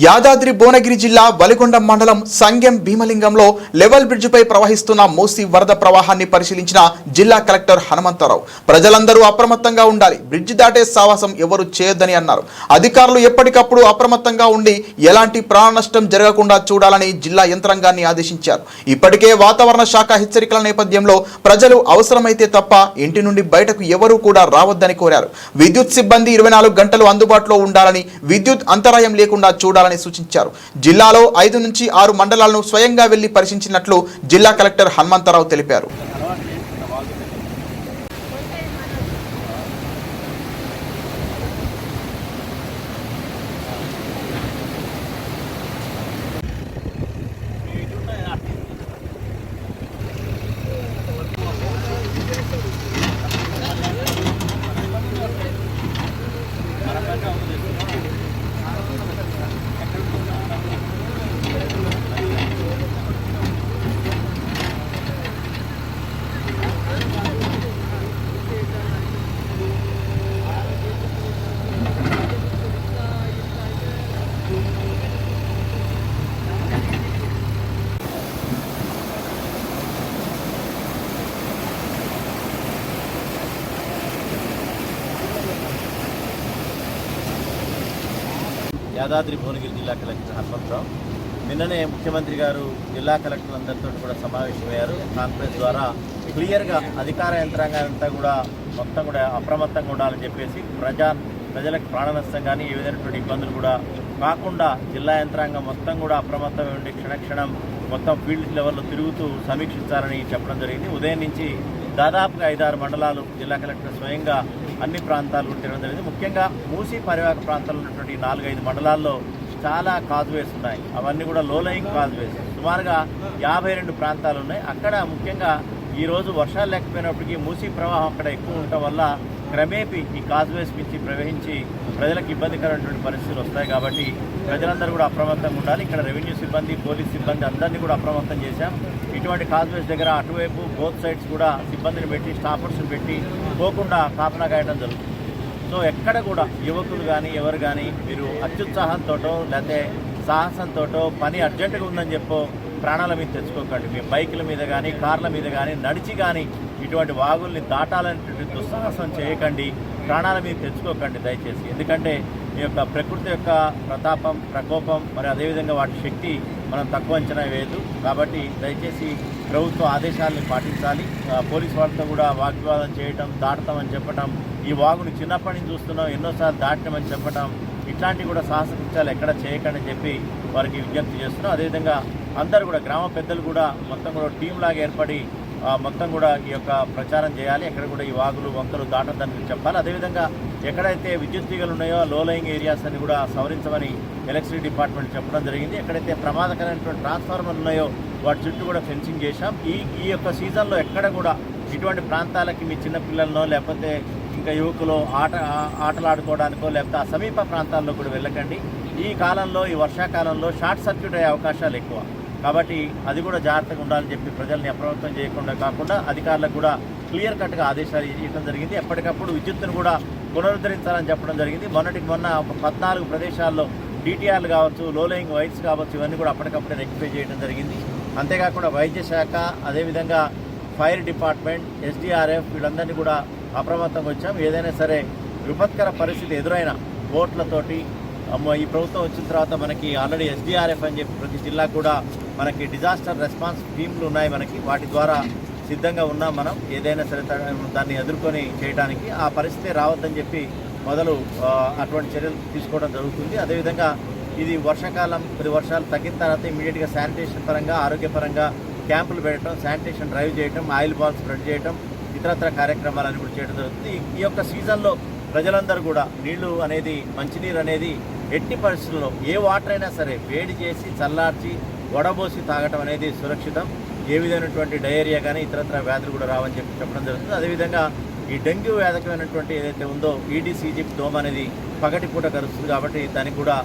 యాదాద్రి భువనగిరి జిల్లా వలిగొండ మండలం సంగెం భీమలింగంలో లెవెల్ బ్రిడ్జిపై ప్రవహిస్తున్న మూసీ వరద ప్రవాహాన్ని పరిశీలించిన జిల్లా కలెక్టర్ హనుమంతరావు ప్రజలందరూ అప్రమత్తంగా ఉండాలి, బ్రిడ్జి దాటే సాహసం ఎవరు చేయొద్దని అన్నారు. అధికారులు ఎప్పటికప్పుడు అప్రమత్తంగా ఉండి ఎలాంటి ప్రాణ నష్టం జరగకుండా చూడాలని జిల్లా యంత్రాంగాన్ని ఆదేశించారు. ఇప్పటికే వాతావరణ శాఖ హెచ్చరికల నేపథ్యంలో ప్రజలు అవసరమైతే తప్ప ఇంటి నుండి బయటకు ఎవరూ కూడా రావద్దని కోరారు. విద్యుత్ సిబ్బంది 24 గంటలు అందుబాటులో ఉండాలని, విద్యుత్ అంతరాయం లేకుండా చూడాలని సూచించారు. జిల్లాలో 5 నుంచి 6 మండలాలను స్వయంగా వెళ్లి పరిశీలించినట్లు జిల్లా కలెక్టర్ హనుమంతరావు తెలిపారు. యాదాద్రి భువనగిరి జిల్లా కలెక్టర్ హనుమంతరావు నిన్ననే ముఖ్యమంత్రి గారు జిల్లా కలెక్టర్లందరితో కూడా సమావేశమయ్యారు. కాన్ఫరెన్స్ ద్వారా క్లియర్గా అధికార యంత్రాంగాలంతా కూడా మొత్తం కూడా అప్రమత్తంగా ఉండాలని చెప్పేసి ప్రజలకు ప్రాణ నష్టం కానీ ఏ విధమైనటువంటి ఇబ్బందులు కూడా కాకుండా జిల్లా యంత్రాంగం మొత్తం కూడా అప్రమత్తమై ఉండి క్షణక్షణం మొత్తం ఫీల్డ్ లెవెల్లో తిరుగుతూ సమీక్షించాలని చెప్పడం జరిగింది. ఉదయం నుంచి దాదాపుగా 5-6 మండలాలు జిల్లా కలెక్టర్ స్వయంగా అన్ని ప్రాంతాలు తిరగడం జరిగింది. ముఖ్యంగా మూసీ పరివాహక ప్రాంతాల్లో ఉన్నటువంటి 4-5 మండలాల్లో చాలా కాజ్వేస్ ఉన్నాయి. అవన్నీ కూడా లోలయింగ్ కాజ్వేస్. సుమారుగా 52 ప్రాంతాలు ఉన్నాయి. అక్కడ ముఖ్యంగా ఈరోజు వర్షాలు లేకపోయినప్పటికీ మూసీ ప్రవాహం అక్కడ ఎక్కువ ఉండటం వల్ల క్రమేపీ ఈ కాజ్వేస్ నుంచి ప్రవహించి ప్రజలకు ఇబ్బందికరమైనటువంటి పరిస్థితులు వస్తాయి. కాబట్టి ప్రజలందరూ కూడా అప్రమత్తంగా ఉండాలి. ఇక్కడ రెవెన్యూ సిబ్బంది, పోలీస్ సిబ్బంది అందరినీ కూడా అప్రమత్తం చేశాం. ఇటువంటి కాజ్వేస్ దగ్గర అటువైపు బోత్ సైడ్స్ కూడా సిబ్బందిని పెట్టి, స్టాఫర్స్ని పెట్టి పోకుండా కాపలా కాయడం జరుగుతుంది. సో ఎక్కడ కూడా యువకులు కానీ ఎవరు కానీ మీరు అత్యుత్సాహంతోటో లేకపోతే సాహసంతోటో పని అర్జెంటుగా ఉందని చెప్పో ప్రాణాల మీద తెచ్చుకోకండి. మీ బైకుల మీద కానీ కార్ల మీద కానీ నడిచి కానీ ఇటువంటి వాగుల్ని దాటాలనేటువంటి దుస్సాహసం చేయకండి, ప్రాణాల మీద తెచ్చుకోకండి దయచేసి. ఎందుకంటే ఈ యొక్క ప్రకృతి యొక్క ప్రకోపం మరి అదేవిధంగా వాటి శక్తి మనం తక్కువ అంచనా వేయదు. కాబట్టి దయచేసి ప్రభుత్వ ఆదేశాలని పాటించాలి. పోలీసు వాళ్ళతో కూడా వాగ్వివాదం చేయటం, దాటతామని చెప్పటం, ఈ వాగుని చిన్నప్పటి నుంచి చూస్తున్నాం, ఎన్నోసార్లు దాటమని చెప్పటం, ఇట్లాంటివి కూడా సాహసకృత్యాలు ఎక్కడ చేయకండి అని చెప్పి వారికి విజ్ఞప్తి చేస్తున్నాం. అదేవిధంగా అందరూ కూడా గ్రామ పెద్దలు కూడా మొత్తం కూడా టీం లాగా ఏర్పడి మొత్తం కూడా ఈ యొక్క ప్రచారం చేయాలి. ఎక్కడ కూడా ఈ వాగులు వంకలు దాటదని చెప్పాలి. అదేవిధంగా ఎక్కడైతే విద్యుత్ తీగలు ఉన్నాయో లోలయింగ్ ఏరియాస్ అని కూడా సవరించమని ఎలక్ట్రిసిటీ డిపార్ట్మెంట్ చెప్పడం జరిగింది. ఎక్కడైతే ప్రమాదకరమైనటువంటి ట్రాన్స్ఫార్మర్లు ఉన్నాయో వాటి చుట్టూ కూడా ఫెన్సింగ్ చేశాం. ఈ యొక్క సీజన్లో ఎక్కడ కూడా ఇటువంటి ప్రాంతాలకి మీ చిన్నపిల్లలనో లేకపోతే ఇంకా యువకులు ఆటలాడుకోవడానికో లేకపోతే ఆ సమీప ప్రాంతాల్లో కూడా వెళ్ళకండి. ఈ కాలంలో, ఈ వర్షాకాలంలో షార్ట్ సర్క్యూట్ అయ్యే అవకాశాలు ఎక్కువ. కాబట్టి అది కూడా జాగ్రత్తగా ఉండాలని చెప్పి ప్రజల్ని అప్రమత్తం చేయకుండా కాకుండా అధికారులకు కూడా క్లియర్ కట్గా ఆదేశాలు ఇవ్వడం జరిగింది. ఎప్పటికప్పుడు విద్యుత్తును కూడా పునరుద్ధరించాలని చెప్పడం జరిగింది. మొన్న ఒక 14 ప్రదేశాల్లో డిటిఆర్లు కావచ్చు, లోలయింగ్ వైర్స్ కావచ్చు, ఇవన్నీ కూడా అప్పటికప్పుడే రెక్టిఫై చేయడం జరిగింది. అంతేకాకుండా వైద్య శాఖ, అదేవిధంగా ఫైర్ డిపార్ట్మెంట్, ఎస్డిఆర్ఎఫ్ వీళ్ళందరినీ కూడా అప్రమత్తంగా వచ్చాం. ఏదైనా సరే విపత్కర పరిస్థితి ఎదురైన బోట్లతోటి ఈ ప్రభుత్వం వచ్చిన తర్వాత మనకి ఆల్రెడీ ఎస్డిఆర్ఎఫ్ అని చెప్పి ప్రతి జిల్లా కూడా మనకి డిజాస్టర్ రెస్పాన్స్ టీంలు ఉన్నాయి. వాటి ద్వారా సిద్ధంగా ఉన్నాం. మనం ఏదైనా సరే దాన్ని ఎదుర్కొని చేయడానికి ఆ పరిస్థితి రావద్దని చెప్పి మొదలు అటువంటి చర్యలు తీసుకోవడం జరుగుతుంది. అదేవిధంగా ఇది వర్షాకాలం, కొద్ది వర్షాలు తగ్గిన తర్వాత ఇమీడియట్గా శానిటేషన్ పరంగా, ఆరోగ్యపరంగా క్యాంపులు పెట్టడం, శానిటేషన్ డ్రైవ్ చేయడం, ఆయిల్ బాల్ స్ప్రెడ్ చేయడం, ఇతరత్ర కార్యక్రమాలను కూడా చేయడం జరుగుతుంది. ఈ యొక్క సీజన్లో ప్రజలందరూ కూడా నీళ్లు అనేది, మంచినీరు అనేది ఎట్టి పరిస్థితుల్లో ఏ వాటర్ అయినా సరే వేడి చేసి చల్లార్చి వడబోసి తాగటం అనేది సురక్షితం. ఏ విధమైనటువంటి డయేరియా కానీ ఇతరత్ర వ్యాధులు కూడా రావని చెప్పడం జరుగుతుంది. అదేవిధంగా ఈ డెంగ్యూ వ్యాధకమైనటువంటి ఏదైతే ఉందో ఈడీస్ ఈజిప్ట్ దోమ అనేది పగటిపూట కలుస్తుంది. కాబట్టి దానికి కూడా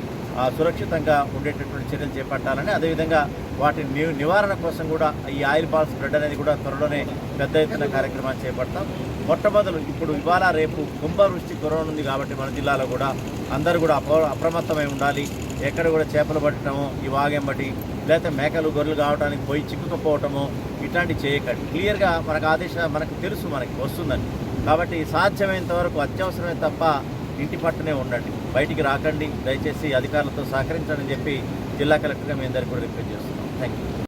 సురక్షితంగా ఉండేటటువంటి చర్యలు చేపట్టాలని, అదేవిధంగా వాటి నివారణ కోసం కూడా ఈ ఆయిల్ బాల్ స్ప్రెడ్ అనేది కూడా త్వరలోనే పెద్ద ఎత్తున కార్యక్రమాన్ని చేపడతాం. మొట్టమొదలు ఇప్పుడు ఇవాళ రేపు కుంభవృష్టి కురవనుంది కాబట్టి మన జిల్లాలో కూడా అందరూ కూడా అప్రమత్తమై ఉండాలి. ఎక్కడ కూడా చేపలు పట్టడము ఈ వాగెంబటి లేకపోతే మేకలు గొర్రెలు కావడానికి పోయి చిక్కుకపోవటము ఇట్లాంటివి చేయకండి. క్లియర్గా మనకు ఆదేశం మనకు తెలుసు మనకి వస్తుందని. కాబట్టి సాధ్యమైనంత వరకు అత్యవసరమే తప్ప ఇంటి పట్టునే ఉండండి, బయటికి రాకండి. దయచేసి అధికారులతో సహకరించండి చెప్పి జిల్లా కలెక్టర్గా మీ అందరికీ కూడా రిక్వెస్ట్ చేస్తున్నాం. Thank you.